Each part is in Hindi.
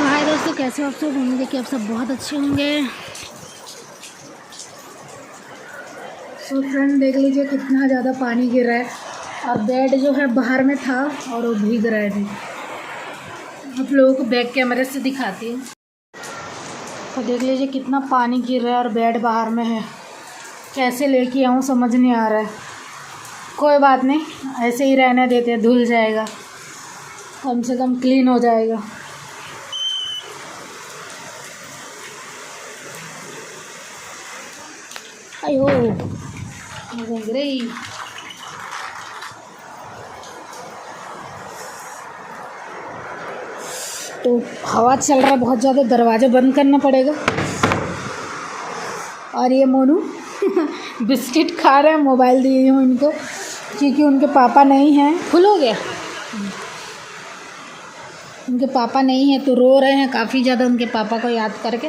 तो हाय दोस्तों, कैसे हो आप सब। उम्मीद है कि आप सब बहुत अच्छे होंगे। तो फ्रेंड देख लीजिए कितना ज़्यादा पानी गिर रहा है और बेड जो है बाहर में था और वो भीग रहा है। आप लोगों को बैक कैमरे से दिखाती हूँ। तो देख लीजिए कितना पानी गिर रहा है और बेड बाहर में है। कैसे लेके आऊँ समझ नहीं आ रहा है। कोई बात नहीं, ऐसे ही रहने देते हैं, धुल जाएगा, कम से कम क्लीन हो जाएगा। अयो गई। तो हवा चल रहा है बहुत ज़्यादा, दरवाज़ा बंद करना पड़ेगा। और ये मोनू बिस्किट खा रहे हैं। मोबाइल दिए हूँ इनको क्योंकि उनके पापा नहीं हैं। फुल हो गया, उनके पापा नहीं हैं तो रो रहे हैं काफ़ी ज़्यादा उनके पापा को याद करके।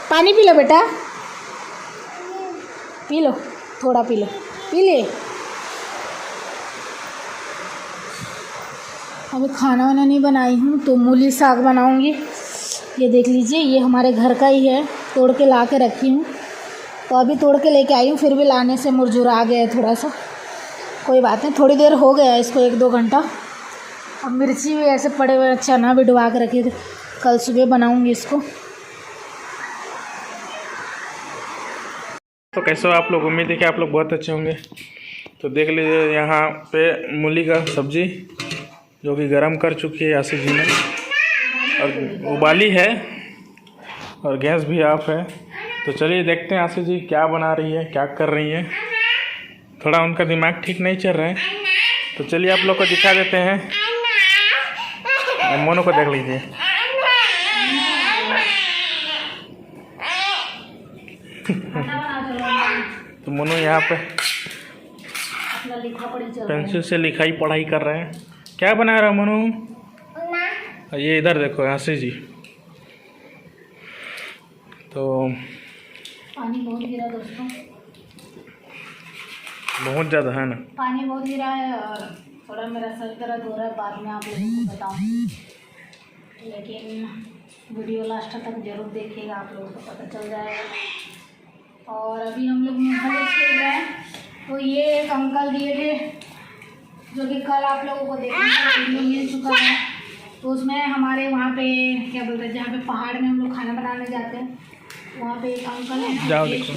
पानी पी लो बेटा, पी लो, थोड़ा पी लो, पी ले। अभी खाना वाना नहीं बनाई हूँ तो मूली साग बनाऊँगी। ये देख लीजिए, ये हमारे घर का ही है, तोड़ के ला के रखी हूँ। तो अभी तोड़ के लेके आई हूँ, फिर भी लाने से मुरझुरा गया है थोड़ा सा। कोई बात नहीं, थोड़ी देर हो गया इसको, 1-2 घंटा। अब मिर्ची भी ऐसे पड़े हुए, चना भी डुबा के रखे थे, कल सुबह बनाऊँगी इसको। तो कैसे हो आप लोग। उम्मीद है कि आप लोग बहुत अच्छे होंगे। तो देख लीजिए यहाँ पे मूली का सब्जी जो कि गरम कर चुकी है आशी जी ने, और उबाली है और गैस भी ऑफ है। तो चलिए देखते हैं आशी जी क्या बना रही है, क्या कर रही है। थोड़ा उनका दिमाग ठीक नहीं चल रहा है, तो चलिए आप लोग को दिखा देते हैं। मोनू को देख लीजिए, तो मोनू यहाँ पे पेंसिल से लिखाई पढ़ाई कर रहे हैं। क्या बना रहा है मोनू? ये इधर देखो आशी जी। तो पानी बहुत गिरा दोस्तों, बहुत ज़्यादा है ना, पानी बहुत गिरा है और थोड़ा मेरा सर दर्द हो रहा है। बाद में आप लोगों को बताऊँ, लेकिन वीडियो लास्ट तक जरूर देखिएगा, आप लोगों को पता चल जाएगा। और अभी हम लोग मूंगफली खेल रहे हैं। तो ये एक अंकल दिए थे जो कि कल आप लोगों को देखने का वीडियो मिल चुका है। तो उसमें हमारे वहाँ पे क्या बोलते हैं, जहाँ पे पहाड़ में हम लोग खाना बनाने जाते हैं, वहाँ पे एक अंकल है। जाओ देखो,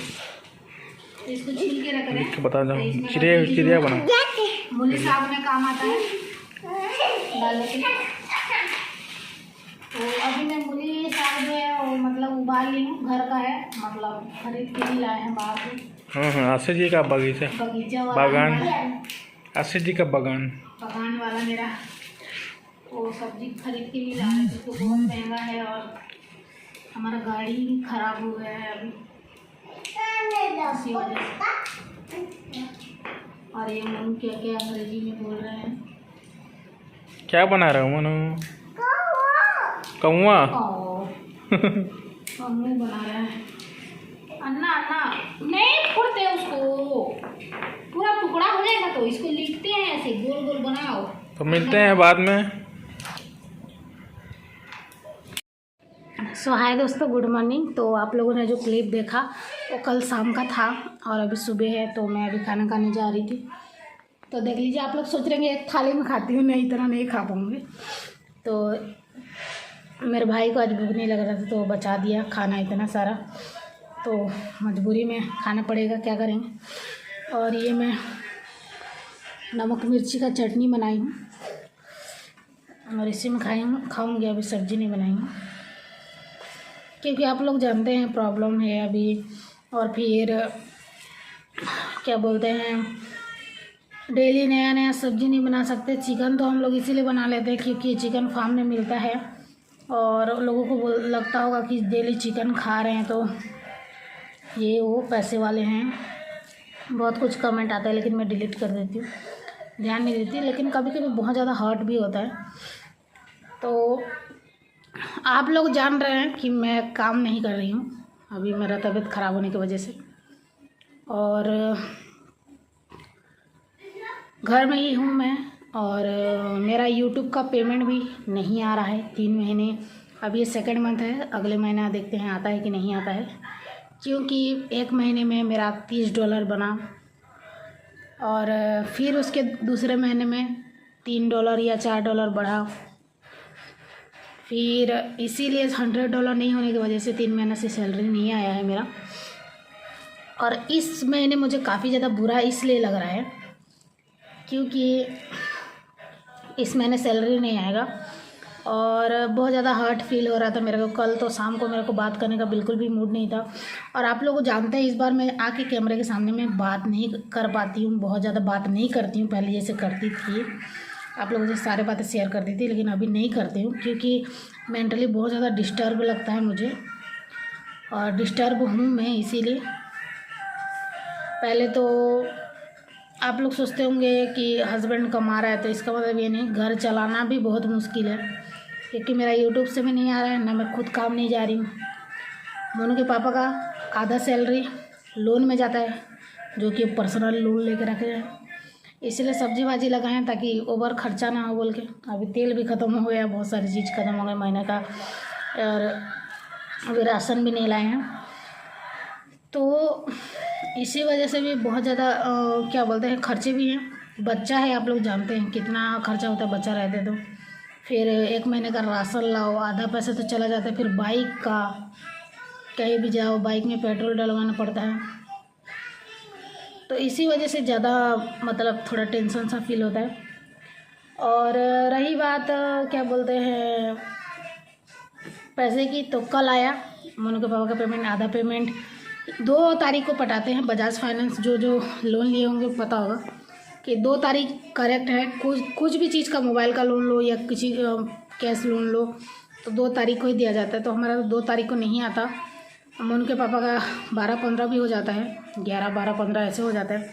तो इसको छील के रख रहे हैं, बता जाओ। चिड़िया बना, मूली साग में काम आता है डालने के लिए। तो अभी मैं मूली साग जो है वो मतलब उबाल ली हूँ, घर का है, मतलब खरीद के नहीं लाए हैं बाहर से। हाँ आशी जी का बगीचा बागान, आशी जी का बागान वाला मेरा। वो सब्जी खरीद के नहीं ला रहे थे, तो बहुत महंगा है और हमारा गाड़ी ही खराब हो गया है अभी, इसी वजह से। और ये मनु क्या क्या अंग्रेजी में बोल रहे हैं। क्या बना रहा हूँ मनु? कौआ कौआ बना रहे हैं। अन्ना अन्ना नहीं फोड़ते उसको, पूरा टुकड़ा हो जाएगा। तो इसको लिखते हैं ऐसे गोल गोल बनाओ। तो मिलते हैं बाद में। सो हाय दोस्तों, गुड मॉर्निंग। तो आप लोगों ने जो क्लिप देखा वो कल शाम का था और अभी सुबह है। तो मैं अभी खाना खाने जा रही थी। तो देख लीजिए, आप लोग सोच रहे हैं एक थाली में खाती हूँ, नहीं इतना नहीं खा पाऊँगी। तो मेरे भाई को आज भूख नहीं लग रहा था तो बचा दिया खाना इतना सारा, तो मजबूरी में खाना पड़ेगा, क्या करेंगे। और ये मैं नमक मिर्ची का चटनी बनाई हूँ और इसी में खाऊंगी। अभी सब्ज़ी नहीं बनाई हूँ क्योंकि आप लोग जानते हैं प्रॉब्लम है अभी। और फिर क्या बोलते हैं, डेली नया नया सब्ज़ी नहीं बना सकते। चिकन तो हम लोग इसीलिए बना लेते हैं क्योंकि चिकन फार्म में मिलता है और लोगों को लगता होगा कि डेली चिकन खा रहे हैं तो ये वो पैसे वाले हैं। बहुत कुछ कमेंट आता है लेकिन मैं डिलीट कर देती हूँ, ध्यान नहीं देती। लेकिन कभी कभी बहुत ज़्यादा हर्ट भी होता है। तो आप लोग जान रहे हैं कि मैं काम नहीं कर रही हूँ अभी, मेरा तबीयत ख़राब होने की वजह से, और घर में ही हूँ मैं। और मेरा यूट्यूब का पेमेंट भी नहीं आ रहा है, 3 महीने अब ये सेकंड मंथ है, अगले महीना देखते हैं आता है कि नहीं आता है, क्योंकि एक महीने में मेरा $30 बना और फिर उसके दूसरे महीने में $3 या $4 बढ़ा। फिर इसीलिए $100 नहीं होने की वजह से 3 महीने से सैलरी नहीं आया है मेरा। और इस महीने मुझे काफ़ी ज़्यादा बुरा इसलिए लग रहा है क्योंकि इस महीने सैलरी नहीं आएगा और बहुत ज़्यादा हर्ट फील हो रहा था मेरे को। कल तो शाम को मेरे को बात करने का बिल्कुल भी मूड नहीं था। और आप लोग जानते हैं इस बार मैं आके कैमरे के सामने मैं बात नहीं कर पाती हूँ, बहुत ज़्यादा बात नहीं करती हूँ, पहले जैसे करती थी। आप लोगों से सारे बातें शेयर करती थी, लेकिन अभी नहीं करती हूँ क्योंकि मेंटली बहुत ज़्यादा डिस्टर्ब लगता है मुझे और डिस्टर्ब हूँ मैं। इसीलिए पहले तो आप लोग सोचते होंगे कि हस्बैंड कमा रहा है तो इसका मतलब ये नहीं, घर चलाना भी बहुत मुश्किल है क्योंकि मेरा यूट्यूब से भी नहीं आ रहा है, ना मैं खुद काम नहीं जा रही हूँ। मोनू के पापा का आधा सैलरी लोन में जाता है, जो कि पर्सनल लोन लेके रखे हैं, इसलिए सब्जी भाजी लगाए हैं ताकि ओवर खर्चा ना हो बोल के। अभी तेल भी ख़त्म हो गया, बहुत सारी चीज़ ख़त्म हो गई महीने का, और अभी राशन भी नहीं लाए हैं। तो इसी वजह से भी बहुत ज़्यादा क्या बोलते हैं खर्चे भी हैं। बच्चा है, आप लोग जानते हैं कितना खर्चा होता है बच्चा रहते तो। फिर एक महीने का राशन लाओ, आधा पैसा तो चला जाता है। फिर बाइक का, कहीं भी जाओ बाइक में पेट्रोल डलवाना पड़ता है। तो इसी वजह से ज़्यादा मतलब थोड़ा टेंशन सा फील होता है। और रही बात क्या बोलते हैं पैसे की, तो कल आया मोनू के पापा का पेमेंट। आधा पेमेंट 2 तारीख को पटाते हैं। बजाज फाइनेंस जो लोन लिए होंगे पता होगा कि 2 तारीख करेक्ट है। कुछ भी चीज़ का, मोबाइल का लोन लो या किसी कैश लोन लो तो 2 तारीख को ही दिया जाता है। तो हमारा तो 2 तारीख को नहीं आता। मोनू के पापा का 12-15 भी हो जाता है, 11-12-15 ऐसे हो जाता है।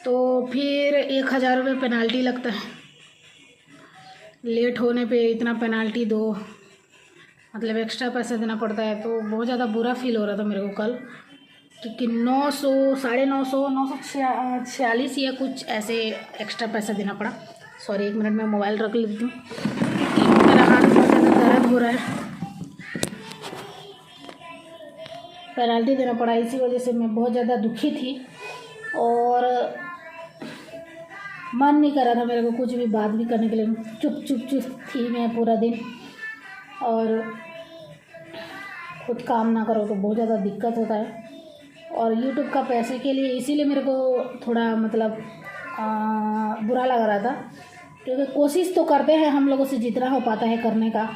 तो फिर 1000 रुपये पेनाल्टी लगता है, लेट होने पे इतना पेनाल्टी दो, मतलब एक्स्ट्रा पैसा देना पड़ता है। तो बहुत ज़्यादा बुरा फील हो रहा था मेरे को कल, क्योंकि 900, 950, 946 या कुछ ऐसे एक्स्ट्रा पैसा देना पड़ा। सॉरी, 1 मिनट में मोबाइल रख लेती हूँ, मेरा हाथ बहुत ज़्यादा दर्द हो रहा है। पेनाल्टी देना पड़ा, इसी वजह से मैं बहुत ज़्यादा दुखी थी और मन नहीं कर रहा था मेरे को कुछ भी बात भी करने के लिए। चुप थी मैं पूरा दिन, और खुद काम ना करो तो बहुत ज़्यादा दिक्कत होता है। और यूट्यूब का पैसे के लिए इसीलिए मेरे को थोड़ा मतलब बुरा लग रहा था, क्योंकि कोशिश तो करते हैं हम लोगों से जितना हो पाता है करने का,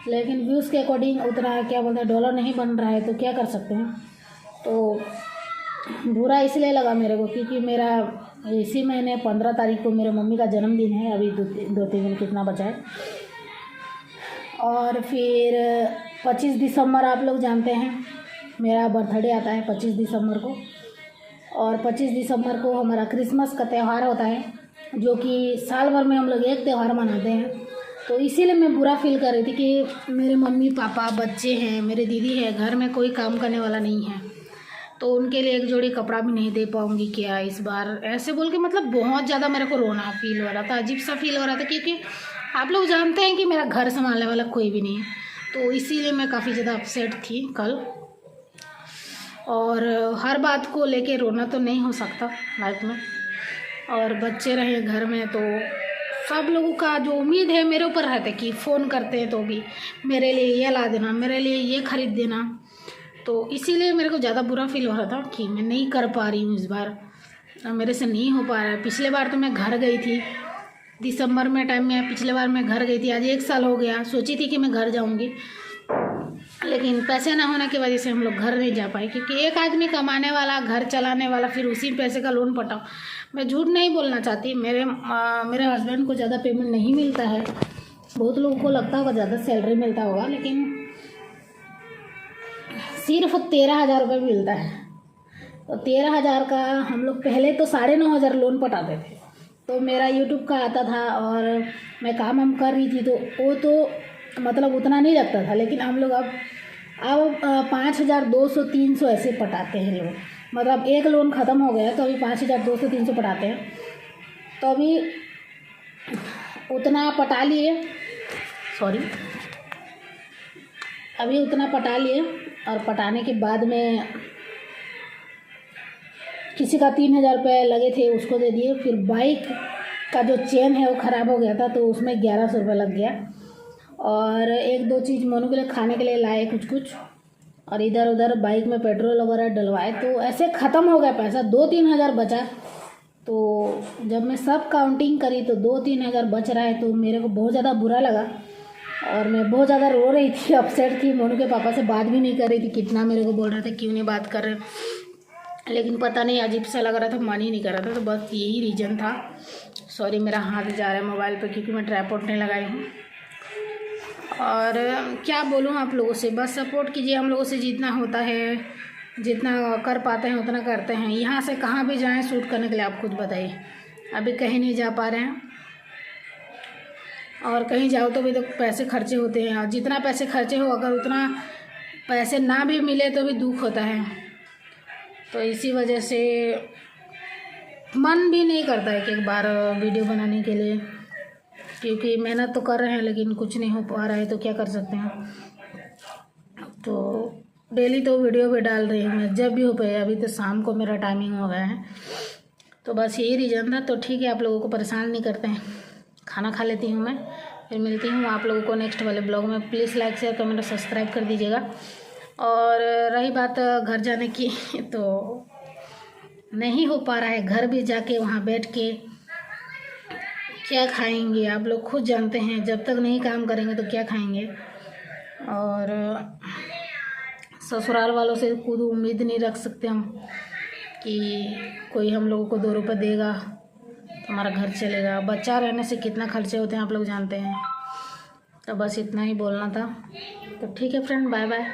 लेकिन व्यूज़ के अकॉर्डिंग उतना क्या बोलते हैं डॉलर नहीं बन रहा है, तो क्या कर सकते हैं। तो बुरा इसलिए लगा मेरे को क्योंकि मेरा इसी महीने 15 तारीख को मेरे मम्मी का जन्मदिन है। अभी 2-3 दिन कितना बचा है। और फिर 25 दिसंबर आप लोग जानते हैं मेरा बर्थडे आता है 25 दिसंबर को। और 25 दिसंबर को हमारा क्रिसमस का त्यौहार होता है, जो कि साल भर में हम लोग एक त्यौहार मनाते हैं। तो इसीलिए मैं बुरा फील कर रही थी कि मेरे मम्मी पापा, बच्चे हैं, मेरे दीदी है, घर में कोई काम करने वाला नहीं है, तो उनके लिए एक जोड़ी कपड़ा भी नहीं दे पाऊँगी क्या इस बार, ऐसे बोल के मतलब बहुत ज़्यादा मेरे को रोना फील हो रहा था, अजीब सा फील हो रहा था। क्योंकि आप लोग जानते हैं कि मेरा घर संभालने वाला कोई भी नहीं है, तो इसीलिए मैं काफ़ी ज़्यादा अपसेट थी कल। और हर बात को लेके रोना तो नहीं हो सकता लाइफ में, और बच्चे रहे घर में तो सब लोगों का जो उम्मीद है मेरे ऊपर रहता है कि फ़ोन करते हैं तो भी मेरे लिए ये ला देना, मेरे लिए ये ख़रीद देना। तो इसीलिए मेरे को ज़्यादा बुरा फील हो रहा था कि मैं नहीं कर पा रही हूँ इस बार, मेरे से नहीं हो पा रहा है। पिछले बार तो मैं घर गई थी दिसंबर में टाइम में, पिछले बार मैं घर गई थी, आज 1 साल हो गया। सोची थी कि मैं घर जाऊंगी, लेकिन पैसे ना होने की वजह से हम लोग घर नहीं जा पाए, क्योंकि एक आदमी कमाने वाला, घर चलाने वाला, फिर उसी पैसे का लोन पटाओ। मैं झूठ नहीं बोलना चाहती, मेरे हस्बैंड को ज़्यादा पेमेंट नहीं मिलता है। बहुत लोगों को लगता होगा ज़्यादा सैलरी मिलता होगा, लेकिन सिर्फ 13,000 रुपये मिलता है। तो 13,000 का हम लोग पहले तो 9,500 लोन पटाते थे। तो मेरा यूट्यूब का आता था और मैं काम कर रही थी, तो वो तो मतलब उतना नहीं लगता था, लेकिन हम लोग अब 5,200, 300 ऐसे पटाते हैं लोग। मतलब एक लोन ख़त्म हो गया तो अभी 5,200, 300 पटाते हैं। तो अभी उतना पटा लिए, सॉरी, अभी उतना पटा लिए और पटाने के बाद में किसी का 3,000 रुपये लगे थे, उसको दे दिए। फिर बाइक का जो चेन है वो ख़राब हो गया था, तो उसमें 1100 रुपये लग गया। और 1-2 चीज़ मोनू के लिए खाने के लिए लाए कुछ, और इधर उधर बाइक में पेट्रोल वगैरह डलवाए, तो ऐसे ख़त्म हो गया पैसा। 2-3 हज़ार बचा। तो जब मैं सब काउंटिंग करी तो 2-3 हज़ार बच रहा है, तो मेरे को बहुत ज़्यादा बुरा लगा और मैं बहुत ज़्यादा रो रही थी, अपसेट थी। मोनू के पापा से बात भी नहीं कर रही थी, कितना मेरे को बोल रहे थे क्यों नहीं बात कर रहे, लेकिन पता नहीं अजीब सा लग रहा था, मन ही नहीं कर रहा था। तो बस यही रीज़न था। सॉरी, मेरा हाथ जा रहा है मोबाइल पे क्योंकि मैं ट्राइपॉड नहीं लगाई हूँ। और क्या बोलूँ आप लोगों से, बस सपोर्ट कीजिए। हम लोगों से जितना होता है, जितना कर पाते हैं उतना करते हैं। यहाँ से कहाँ भी जाएं शूट करने के लिए, आप खुद बताइए। अभी कहीं नहीं जा पा रहे हैं, और कहीं जाओ तो भी तो पैसे खर्चे होते हैं, और जितना पैसे खर्चे हो, अगर उतना पैसे ना भी मिले तो भी दुख होता है। तो इसी वजह से मन भी नहीं करता है कि एक बार वीडियो बनाने के लिए, क्योंकि मेहनत तो कर रहे हैं लेकिन कुछ नहीं हो पा रहा है, तो क्या कर सकते हैं। तो डेली तो वीडियो भी डाल रही हूँ मैं, जब भी हो पाए। अभी तो शाम को मेरा टाइमिंग हो गया है, तो बस यही रीज़न था। तो ठीक है, आप लोगों को परेशान नहीं करते हैं, खाना खा लेती हूँ मैं, फिर मिलती हूँ आप लोगों को नेक्स्ट वाले ब्लॉग में। प्लीज़ लाइक शेयर कमेंट और सब्सक्राइब कर दीजिएगा। और रही बात घर जाने की, तो नहीं हो पा रहा है। घर भी जाके वहाँ बैठ के क्या खाएंगे, आप लोग खुद जानते हैं। जब तक नहीं काम करेंगे तो क्या खाएंगे। और ससुराल वालों से खुद उम्मीद नहीं रख सकते हम कि कोई हम लोगों को 2 रुपये देगा तो हमारा घर चलेगा। बच्चा रहने से कितना खर्चे होते हैं आप लोग जानते हैं। तो बस इतना ही बोलना था। तो ठीक है फ्रेंड, बाय बाय।